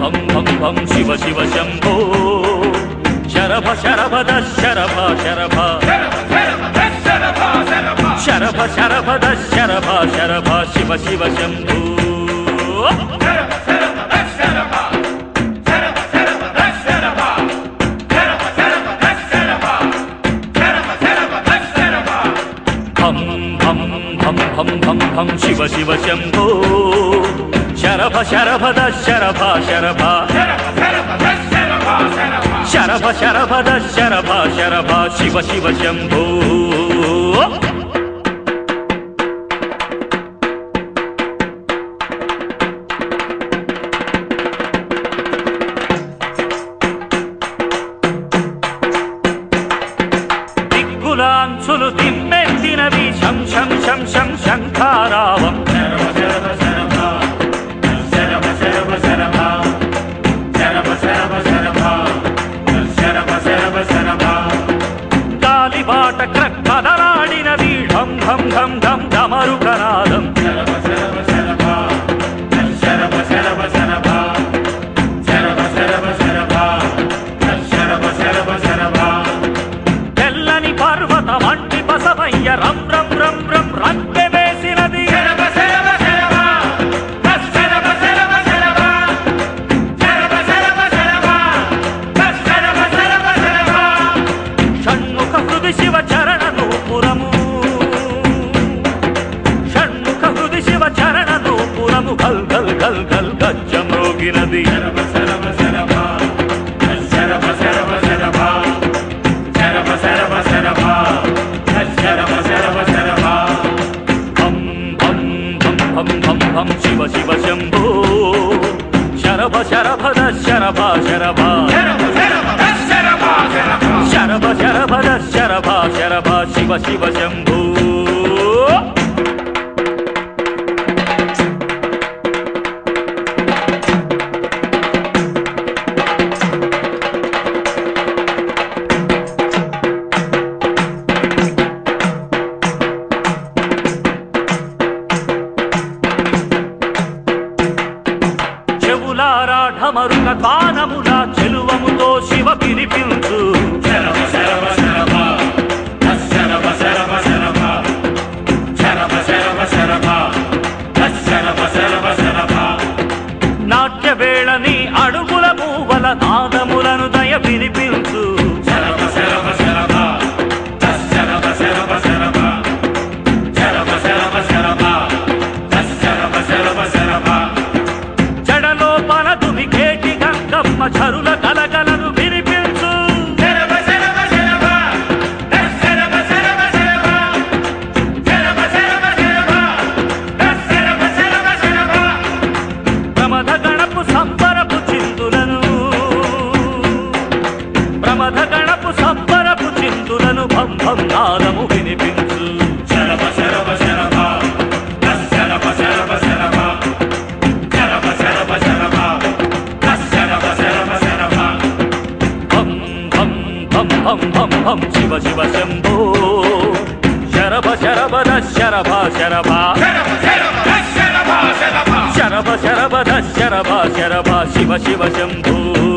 భం భం భం శివ శివ శంభో శరభ శరభద శరభ శరభ శరభ శరభద శరభ శరభ శివ శివ శంభో భం భం భం శివ శివ శంభో శరభ శరభద శరభ శరభ శరభ శరభద శరభ శరభ శివ శివ శంభో దిక్కులాంచులు దిమ్మెత్తినవి శం శం శం శం శంఖారావం గాలిబాట క్రక్కదలాడినది ఢం ఢం ఢం ఢం డమరుకనాదం తెల్లని పర్వతమంటి బసవయ్య రం రం రం రం రంకె వేసినది షణ్ముఖ హృది శివ చరణ నూపురము షణ్ముఖ హృది శివ చరణ నూపురము గల్ గల్ గల్ గల్ గజ్జమ్రోగినది శివ శివ శంభో శరభ శరభద శరభ శరభ శరభ శరభద శరభ శరభ శివ శివ శంభో ఢమరుక తానముల చెలువముతో శివ పిలిపించు నాట్య వేళని అడుగుల మూవల నాదములను దయ వినిపించు చరుల కలగలను వినిపించు ప్రమథ గణపు సంబరపు చిందులను ప్రమథ గణపు సంబరపు చిందులను భం భం నాదము వినిపించు శరభ శరభ శరభ శరభ శరభ శరభ శరభ శరభ శరభ భం భం భం శివ శివ శంభో శరభ శరభద శరభ శరభ శరభ శరభద శరభ శరభ శివ శివ శంభో